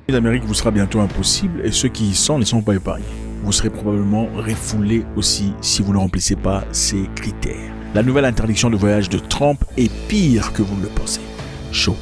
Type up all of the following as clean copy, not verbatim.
L'Amérique vous sera bientôt impossible et ceux qui y sont ne sont pas épargnés. Vous serez probablement refoulé aussi si vous ne remplissez pas ces critères. La nouvelle interdiction de voyage de Trump est pire que vous ne le pensez. Chaud.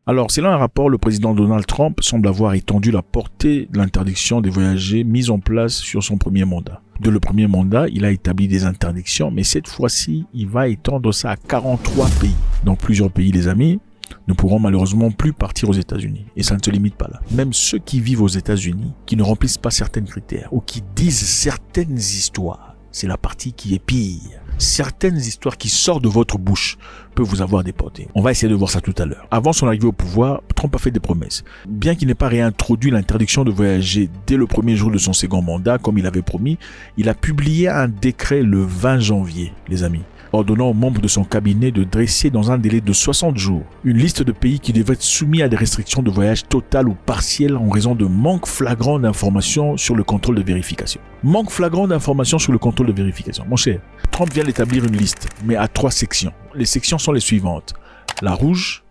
Alors, selon un rapport, le président Donald Trump semble avoir étendu la portée de l'interdiction des voyagers mise en place sur son premier mandat. De le premier mandat, il a établi des interdictions, mais cette fois-ci, il va étendre ça à 43 pays. Donc, plusieurs pays, les amis, ne pourront malheureusement plus partir aux États-Unis. Et ça ne se limite pas là. Même ceux qui vivent aux États-Unis, qui ne remplissent pas certains critères ou qui disent certaines histoires, c'est la partie qui est pire. Certaines histoires qui sortent de votre bouche peuvent vous avoir déporté. On va essayer de voir ça tout à l'heure. Avant son arrivée au pouvoir, Trump a fait des promesses. Bien qu'il n'ait pas réintroduit l'interdiction de voyager dès le premier jour de son second mandat, comme il avait promis, il a publié un décret le 20 janvier, les amis, ordonnant aux membres de son cabinet de dresser dans un délai de 60 jours une liste de pays qui devaient être soumis à des restrictions de voyage totales ou partielles en raison de manque flagrant d'informations sur le contrôle de vérification. Manque flagrant d'informations sur le contrôle de vérification. Mon cher, Trump vient d'établir une liste, mais à 3 sections. Les sections sont les suivantes: la rouge,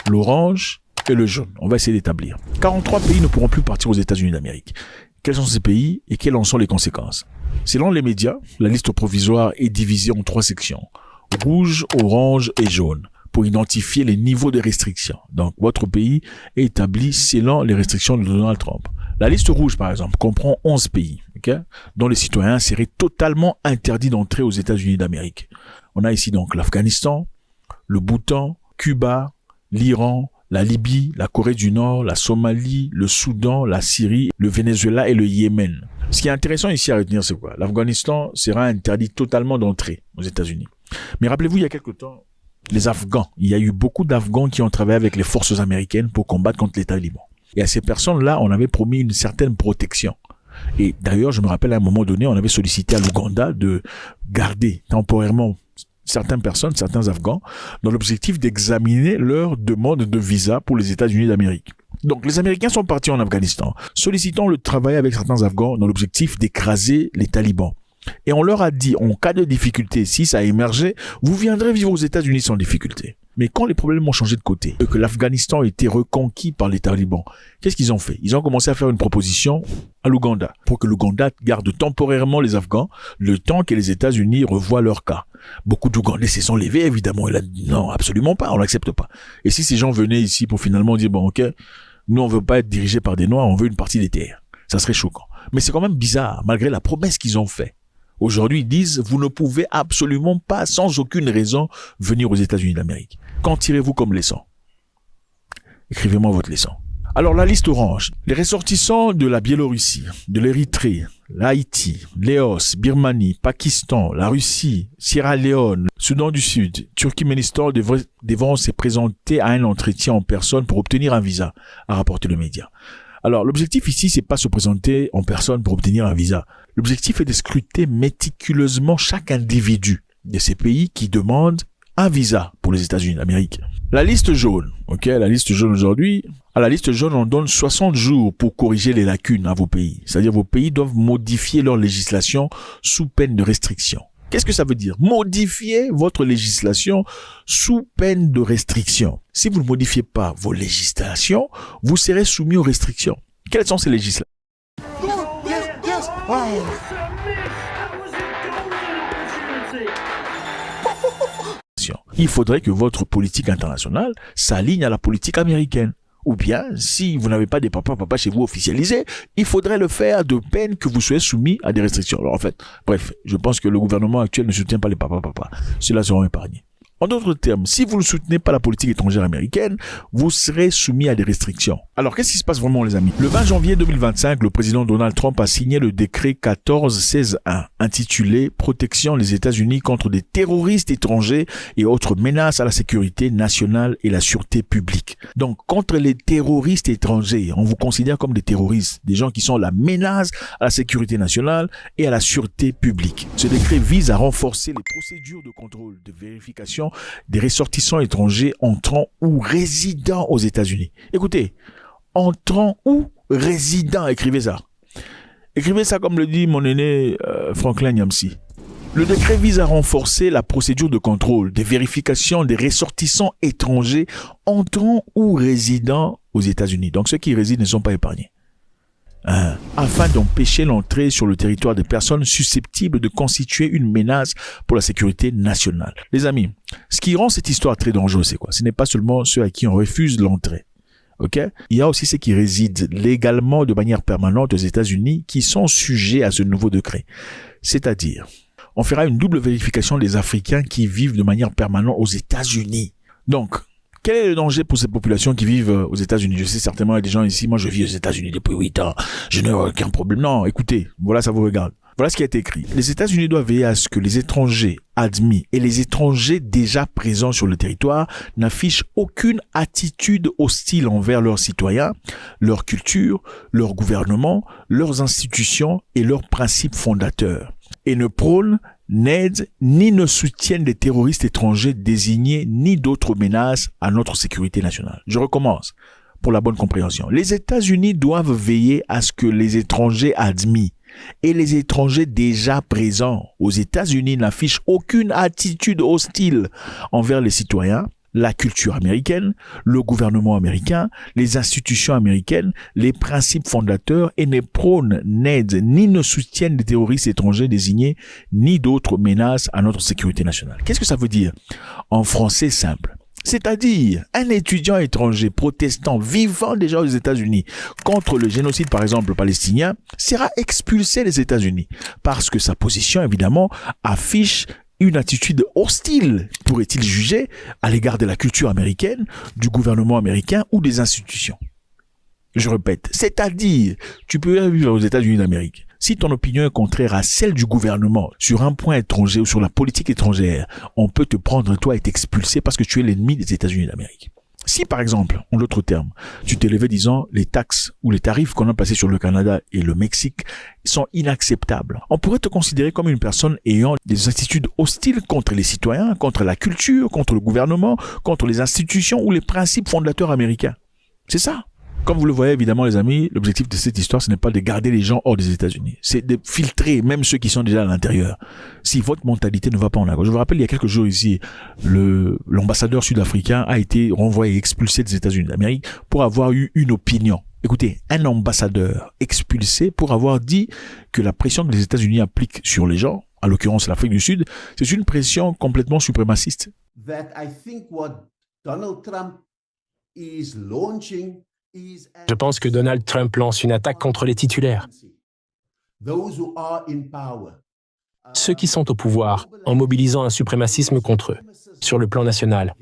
l'orange et le jaune. On va essayer d'établir. 43 pays ne pourront plus partir aux États-Unis d'Amérique. Quels sont ces pays et quelles en sont les conséquences? Selon les médias, la liste provisoire est divisée en 3 sections: rouge, orange et jaune, pour identifier les niveaux de restrictions. Donc, votre pays est établi selon les restrictions de Donald Trump. La liste rouge, par exemple, comprend 11 pays, dont les citoyens seraient totalement interdits d'entrer aux États-Unis d'Amérique. On a ici donc l'Afghanistan, le Bhoutan, Cuba, l'Iran, la Libye, la Corée du Nord, la Somalie, le Soudan, la Syrie, le Venezuela et le Yémen. Ce qui est intéressant ici à retenir, c'est quoi? L'Afghanistan sera interdit totalement d'entrer aux États-Unis. Mais rappelez-vous, il y a quelque temps, les Afghans, il y a eu beaucoup d'Afghans qui ont travaillé avec les forces américaines pour combattre contre les talibans. Et à ces personnes-là, on avait promis une certaine protection. Et d'ailleurs, je me rappelle à un moment donné, on avait sollicité à l'Ouganda de garder temporairement certaines personnes, certains Afghans, dans l'objectif d'examiner leur demande de visa pour les États-Unis d'Amérique. Donc, les Américains sont partis en Afghanistan, sollicitant le travail avec certains Afghans dans l'objectif d'écraser les talibans. Et on leur a dit, en cas de difficulté, si ça a émergé, vous viendrez vivre aux États-Unis sans difficulté. Mais quand les problèmes ont changé de côté et que l'Afghanistan a été reconquis par les talibans, qu'est-ce qu'ils ont fait? Ils ont commencé à faire une proposition à l'Ouganda pour que l'Ouganda garde temporairement les Afghans le temps que les États-Unis revoient leur cas. Beaucoup d'Ougandais se sont levés, évidemment. Et là, non, absolument pas, on n'accepte pas. Et si ces gens venaient ici pour finalement dire, bon, ok, nous on veut pas être dirigés par des Noirs, on veut une partie des terres. Ça serait choquant. Mais c'est quand même bizarre, malgré la promesse qu'ils ont faite. Aujourd'hui, ils disent, vous ne pouvez absolument pas, sans aucune raison, venir aux États-Unis d'Amérique. Qu'en tirez-vous comme leçon? Écrivez-moi votre leçon. Alors, la liste orange. Les ressortissants de la Biélorussie, de l'Érythrée, l'Haïti, Laos, Birmanie, Pakistan, la Russie, Sierra Leone, Soudan du Sud, Turkménistan devront se présenter à un entretien en personne pour obtenir un visa, a rapporté le média. Alors, l'objectif ici, c'est pas se présenter en personne pour obtenir un visa. L'objectif est de scruter méticuleusement chaque individu de ces pays qui demande un visa pour les États-Unis d'Amérique. La liste jaune, la liste jaune aujourd'hui, à la liste jaune, on donne 60 jours pour corriger les lacunes à vos pays. C'est-à-dire, vos pays doivent modifier leur législation sous peine de restriction. Qu'est-ce que ça veut dire? Modifier votre législation sous peine de restriction. Si vous ne modifiez pas vos législations, vous serez soumis aux restrictions. Quelles sont ces législations? Il faudrait que votre politique internationale s'aligne à la politique américaine. Ou bien, si vous n'avez pas des papas chez vous officialisés, il faudrait le faire de peine que vous soyez soumis à des restrictions. Alors en fait, bref, je pense que le gouvernement actuel ne soutient pas les papas. Ceux-là seront épargnés. En d'autres termes, si vous ne soutenez pas la politique étrangère américaine, vous serez soumis à des restrictions. Alors, qu'est-ce qui se passe vraiment, les amis? Le 20 janvier 2025, le président Donald Trump a signé le décret 1416-1, intitulé « Protection des États-Unis contre des terroristes étrangers et autres menaces à la sécurité nationale et la sûreté publique ». Donc, contre les terroristes étrangers, on vous considère comme des terroristes, des gens qui sont la menace à la sécurité nationale et à la sûreté publique. Ce décret vise à renforcer les procédures de contrôle, de vérification des ressortissants étrangers entrant ou résidant aux États-Unis. Écoutez, entrant ou résidant, écrivez ça. Écrivez ça comme le dit mon aîné Franklin Nyamsi. Le décret vise à renforcer la procédure de contrôle, des vérifications des ressortissants étrangers entrant ou résidant aux États-Unis. Donc ceux qui résident ne sont pas épargnés. Afin d'empêcher l'entrée sur le territoire des personnes susceptibles de constituer une menace pour la sécurité nationale. Les amis, ce qui rend cette histoire très dangereuse, c'est quoi? Ce n'est pas seulement ceux à qui on refuse l'entrée. Ok? Il y a aussi ceux qui résident légalement de manière permanente aux États-Unis qui sont sujets à ce nouveau décret. C'est-à-dire, on fera une double vérification des Africains qui vivent de manière permanente aux États-Unis. Donc, quel est le danger pour ces populations qui vivent aux États-Unis? Je sais certainement, il y a des gens ici, moi je vis aux États-Unis depuis 8 ans, je n'ai aucun problème. Non, écoutez, voilà, ça vous regarde. Voilà ce qui a été écrit. Les États-Unis doivent veiller à ce que les étrangers admis et les étrangers déjà présents sur le territoire n'affichent aucune attitude hostile envers leurs citoyens, leur culture, leur gouvernement, leurs institutions et leurs principes fondateurs, et ne prônent, n'aident ni ne soutiennent des terroristes étrangers désignés ni d'autres menaces à notre sécurité nationale. Je recommence pour la bonne compréhension. Les États-Unis doivent veiller à ce que les étrangers admis et les étrangers déjà présents aux États-Unis n'affichent aucune attitude hostile envers les citoyens, la culture américaine, le gouvernement américain, les institutions américaines, les principes fondateurs et ne prônent, n'aident ni ne soutiennent des terroristes étrangers désignés ni d'autres menaces à notre sécurité nationale. Qu'est-ce que ça veut dire? En français simple. C'est-à-dire, un étudiant étranger protestant vivant déjà aux États-Unis contre le génocide, par exemple, palestinien, sera expulsé des États-Unis parce que sa position, évidemment, affiche une attitude hostile, pourrait-il juger, à l'égard de la culture américaine, du gouvernement américain ou des institutions. Je répète, c'est-à-dire, tu peux vivre aux États-Unis d'Amérique. Si ton opinion est contraire à celle du gouvernement sur un point étranger ou sur la politique étrangère, on peut te prendre toi et t'expulser parce que tu es l'ennemi des États-Unis d'Amérique. Si par exemple, en d'autres termes, tu t'élevais disant les taxes ou les tarifs qu'on a placés sur le Canada et le Mexique sont inacceptables, on pourrait te considérer comme une personne ayant des attitudes hostiles contre les citoyens, contre la culture, contre le gouvernement, contre les institutions ou les principes fondateurs américains. C'est ça. Comme vous le voyez évidemment les amis, l'objectif de cette histoire ce n'est pas de garder les gens hors des États-Unis, c'est de filtrer même ceux qui sont déjà à l'intérieur. Si votre mentalité ne va pas en accord. Je vous rappelle il y a quelques jours ici, l'ambassadeur sud-africain a été renvoyé et expulsé des États-Unis d'Amérique pour avoir eu une opinion. Écoutez, un ambassadeur expulsé pour avoir dit que la pression que les États-Unis appliquent sur les gens, à l'occurrence l'Afrique du Sud, c'est une pression complètement suprémaciste. That I think what Donald Trump is launching. Je pense que Donald Trump lance une attaque contre les titulaires, ceux qui sont au pouvoir, en mobilisant un suprémacisme contre eux, sur le plan national.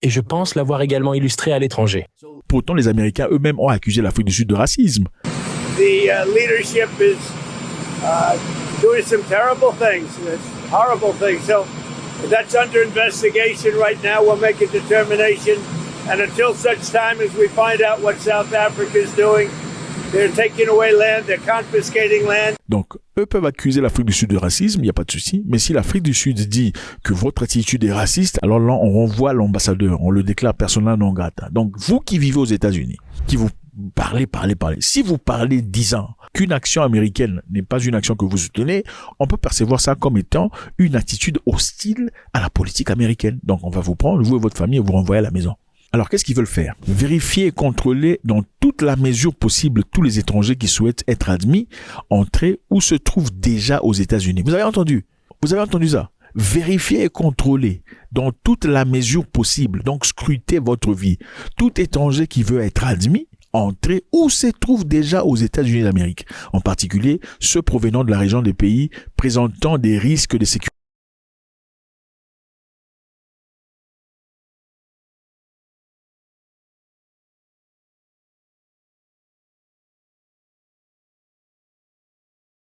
Et je pense l'avoir également illustré à l'étranger. Pourtant, les Américains eux-mêmes ont accusé l'Afrique du Sud de racisme. The leadership is doing some terrible things, horrible things. So that's under investigation right now. We'll make a determination. And until such time as we find out what South Africa is doing, they're taking away land, they're confiscating land. Donc, eux peuvent accuser l'Afrique du Sud de racisme, il n'y a pas de souci. Mais si l'Afrique du Sud dit que votre attitude est raciste, alors là, on renvoie l'ambassadeur, on le déclare persona non grata. Donc, vous qui vivez aux États-Unis, qui vous parlez. Si vous parlez disant qu'une action américaine n'est pas une action que vous soutenez, on peut percevoir ça comme étant une attitude hostile à la politique américaine. Donc, on va vous prendre, vous et votre famille, et vous renvoyer à la maison. Alors, qu'est-ce qu'ils veulent faire? Vérifier et contrôler dans toute la mesure possible tous les étrangers qui souhaitent être admis, entrer ou se trouvent déjà aux États-Unis. Vous avez entendu ça? Vérifier et contrôler dans toute la mesure possible. Donc, scrutez votre vie. Tout étranger qui veut être admis, entrer ou se trouve déjà aux États-Unis d'Amérique. En particulier, ceux provenant de la région des pays présentant des risques de sécurité.